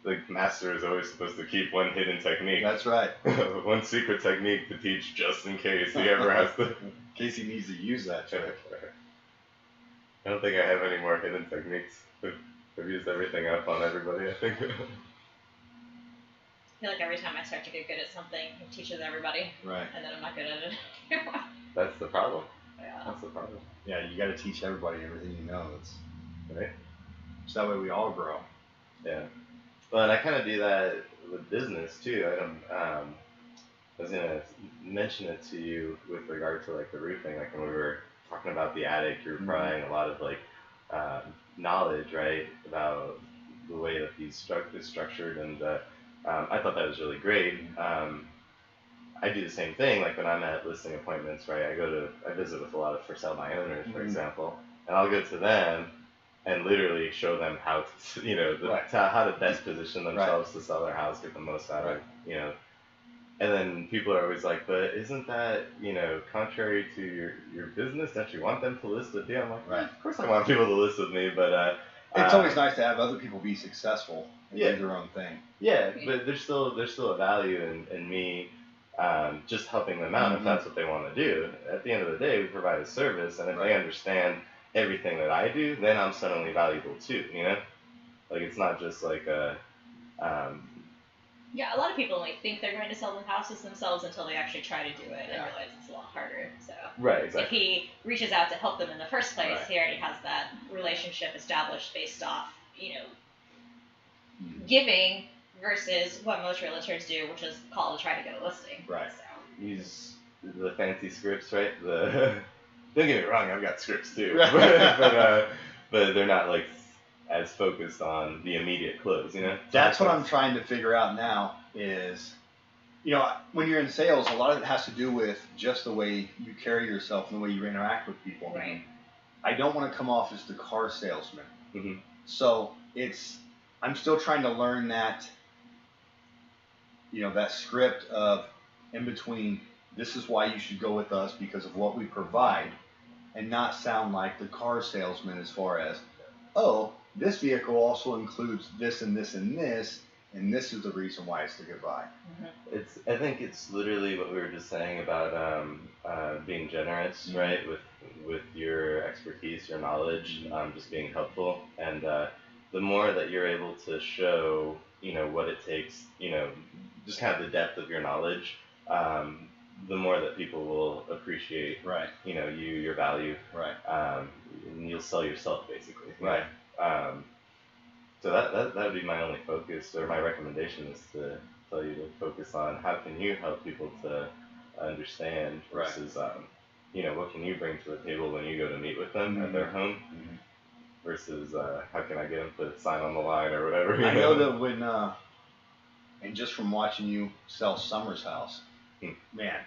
The master is always supposed to keep one hidden technique. That's right. One secret technique to teach just in case he ever has to. In case he needs to use that trick. I don't think I have any more hidden techniques. I've used everything up on everybody, I think. I feel like every time I start to get good at something, it teaches everybody. Right. And then I'm not good at it. That's the problem. Yeah. That's the problem. Yeah, you got to teach everybody everything you know. Right? So that way we all grow. Yeah. Well, and I kind of do that with business too. I was gonna mention it to you with regard to like the roofing. Like when we were talking about the attic, you were providing a lot of like knowledge, right, about the way that these is structured, and I thought that was really great. I do the same thing. Like when I'm at listing appointments, right? I visit with a lot of for sale by owners, for example, and I'll go to them and literally show them how to, how to best position themselves to sell their house, get the most out of, And then people are always like, but isn't that, contrary to your business that you want them to list with you? I'm like, of course I want people to list with me, but it's always nice to have other people be successful and do their own thing. Yeah, but there's still a value in me just helping them out if that's what they want to do. At the end of the day, we provide a service, and if they understand everything that I do, then I'm suddenly valuable too. Like it's not just like a. Yeah, a lot of people only think they're going to sell the houses themselves until they actually try to do it and realize it's a lot harder. So exactly. If he reaches out to help them in the first place, he already has that relationship established based off, giving versus what most realtors do, which is call to try to get a listing. Right. So. Use the fancy scripts, right? Don't get me wrong, I've got scripts too, but they're not like as focused on the immediate close, That's what I'm trying to figure out now is, when you're in sales, a lot of it has to do with just the way you carry yourself and the way you interact with people. Right. I don't want to come off as the car salesman. Mm-hmm. So I'm still trying to learn that, that script of in between, this is why you should go with us because of what we provide, and not sound like the car salesman as far as, oh, this vehicle also includes this and this and this, and this is the reason why it's the good buy. Mm-hmm. I think it's literally what we were just saying about being generous, right? With your expertise, your knowledge, just being helpful, and the more that you're able to show, what it takes, just kind of the depth of your knowledge, the more that people will appreciate, your value, and you'll sell yourself basically, so that would be my only focus, or my recommendation is to tell you to focus on how can you help people to understand versus, what can you bring to the table when you go to meet with them at their home versus how can I get them to sign on the line or whatever. I know that when, and just from watching you sell Summer's house, man,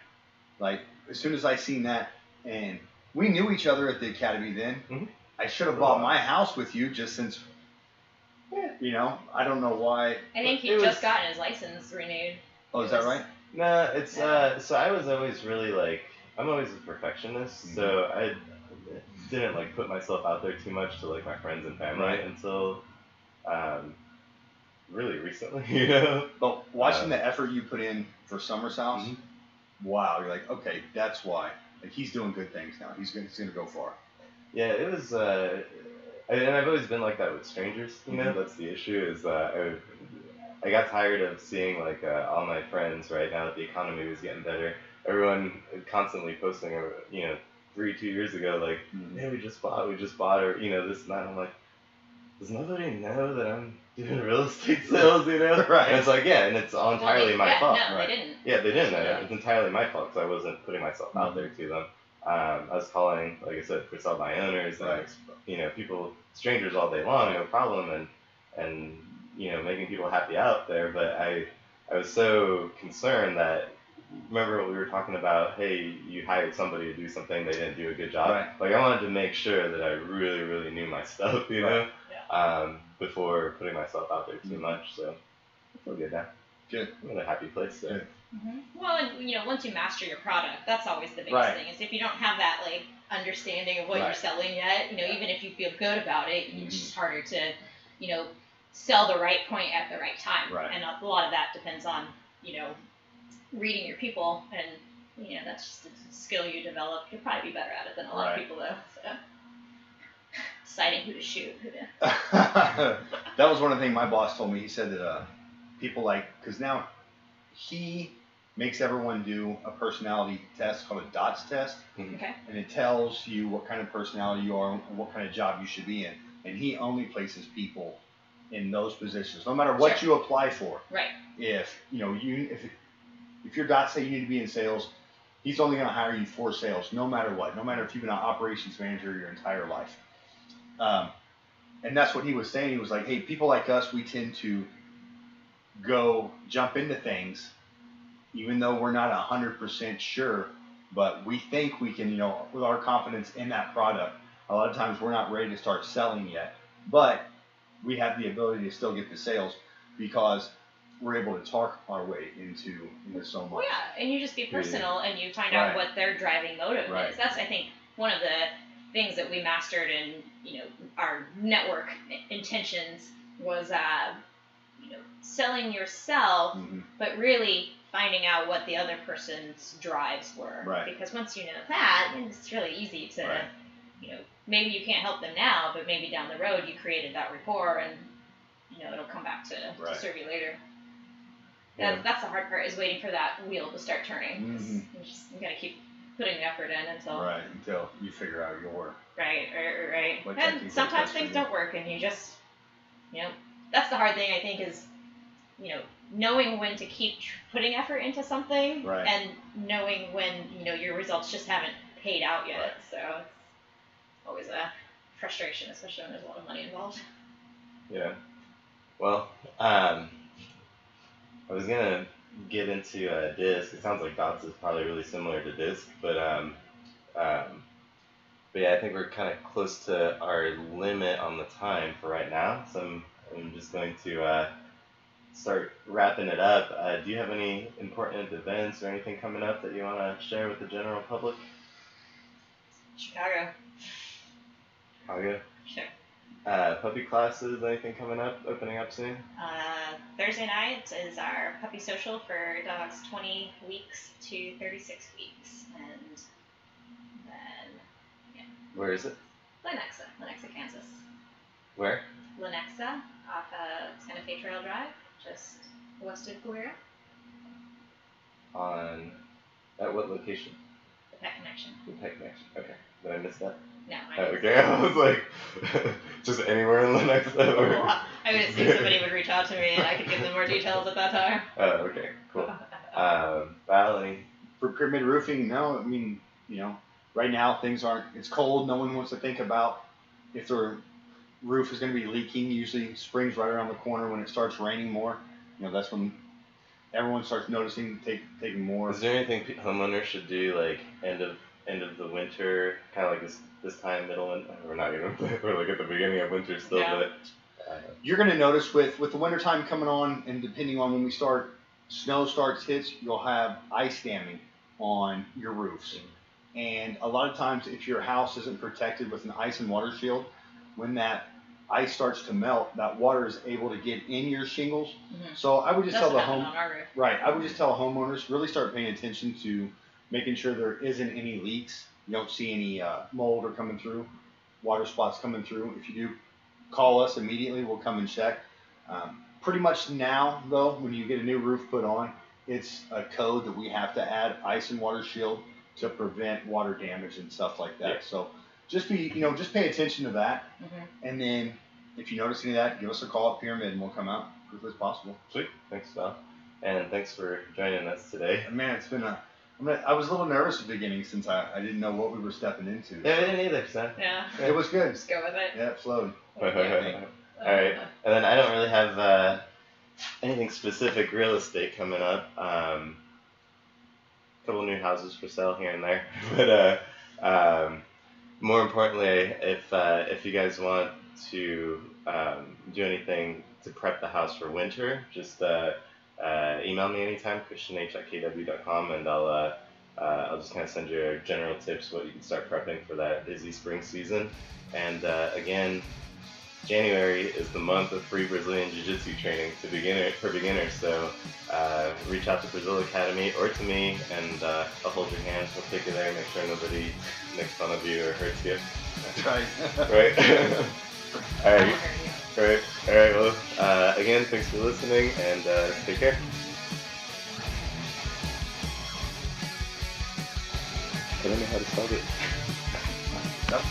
like as soon as I seen that, and we knew each other at the academy then, I should have bought my house with you just since. I don't know why. I think he just gotten his license renewed. Oh, is that right? No, it's so I was always really like, I'm always a perfectionist, so I didn't like put myself out there too much to like my friends and family until really recently, But watching the effort you put in for Summer's house, wow, you're like, okay, that's why. Like he's doing good things now. He's gonna go far. Yeah, it was. And I've always been like that with strangers, that's the issue, is I got tired of seeing like all my friends right now that the economy was getting better, everyone constantly posting, 2 years ago, like, hey, we just bought, or, this and that. I'm like, does nobody know that I'm doing real estate sales, Right. And it's like, yeah, and it's all entirely my fault. No, they didn't. Yeah, they didn't know. It's entirely my fault because I wasn't putting myself out there to them. I was calling, like I said, for sell by owners, and, people, strangers all day long, no problem, and making people happy out there. But I was so concerned that, remember what we were talking about, hey, you hired somebody to do something, they didn't do a good job. Right. Like, I wanted to make sure that I really, really knew my stuff, before putting myself out there too much. So I feel good now. Good. I'm in a happy place there. Good. Well, and once you master your product, that's always the biggest thing. Is if you don't have that like understanding of what you're selling yet, even if you feel good about it, it's just harder to, sell the right point at the right time. Right. And a lot of that depends on, reading your people, and that's just a skill you develop. You'll probably be better at it than a lot of people though. So. Deciding who to shoot, who to. That was one of the things my boss told me. He said that people because now he makes everyone do a personality test called a DOTS test. Okay. And it tells you what kind of personality you are and what kind of job you should be in. And he only places people in those positions, no matter what you apply for. Right. If if your DOTS say you need to be in sales, he's only going to hire you for sales, no matter what. No matter if you've been an operations manager your entire life. And that's what he was saying. He was like, hey, people like us, we tend to jump into things, even though we're not 100% sure, but we think we can, with our confidence in that product, a lot of times we're not ready to start selling yet, but we have the ability to still get the sales because we're able to talk our way into so much. Well, yeah, and you just be personal and you find out what their driving motive is. That's, I think, one of the things that we mastered in, our network intentions was, selling yourself, but really finding out what the other person's drives were. Right. Because once you know that, it's really easy to, maybe you can't help them now, but maybe down the road you created that rapport and, it'll come back to serve you later. Yeah. That's the hard part, is waiting for that wheel to start turning. You gotta keep putting the effort in until you figure out your right. And sometimes things don't work, and you just that's the hard thing, I think, is knowing when to keep putting effort into something, and knowing when your results just haven't paid out yet. So it's always a frustration, especially when there's a lot of money involved. Yeah. Well, I was gonna get into disc. It sounds like DOTS is probably really similar to disc, but yeah, I think we're kind of close to our limit on the time for right now. So I'm just going to start wrapping it up. Do you have any important events or anything coming up that you want to share with the general public? Chicago. Sure. Puppy classes, anything coming up, opening up soon? Thursday night is our puppy social for dogs 20 weeks to 36 weeks. And then, Where is it? Lenexa, Kansas. Where? Lenexa, off of Santa Fe Trail Drive, just west of Cooera. At what location? The Pet Connection. The Pet Connection, okay. Did I miss that? No, okay, I was like, just anywhere in Lenexa? Well, I would assume somebody would reach out to me and I could give them more details at that time. Oh, okay, cool. Val, any? For Pyramid Roofing, no, I mean, right now things aren't, it's cold, no one wants to think about if their roof is going to be leaking. Usually spring's right around the corner when it starts raining more. That's when everyone starts noticing, taking more. Is there anything homeowners should do, like end of the winter, kind of like this time, middle, and we're not even, we're like at the beginning of winter still, but you're going to notice with the winter time coming on, and depending on when we start, snow hits, you'll have ice damming on your roofs. And a lot of times, if your house isn't protected with an ice and water shield, when that ice starts to melt, that water is able to get in your shingles. So I would just tell I would just tell homeowners, really start paying attention to making sure there isn't any leaks. You don't see any mold or coming through, water spots coming through. If you do, call us immediately. We'll come and check. Pretty much now, though, when you get a new roof put on, it's a code that we have to add ice and water shield to prevent water damage and stuff like that. So just just pay attention to that. And then if you notice any of that, give us a call at Pyramid and we'll come out as quickly as possible. Sweet. Thanks, Val. And thanks for joining us today. Man, it's been I was a little nervous at the beginning since I didn't know what we were stepping into. Yeah, I didn't either, so. Yeah. It was good. Just go with it. Yeah, it flowed. All right. And then I don't really have anything specific real estate coming up. A couple new houses for sale here and there. But more importantly, if you guys want to do anything to prep the house for winter, just email me anytime, christianh@kw.com, and I'll just kind of send you general tips what you can start prepping for that busy spring season. And again, January is the month of free Brazilian Jiu Jitsu training for beginners. So reach out to Brazil Academy or to me, and I'll hold your hand. We'll take you there, make sure nobody makes fun of you or hurts you. That's right. Right. All right. All right. Well, again, thanks for listening, and take care. I don't know how to spell it. Yep.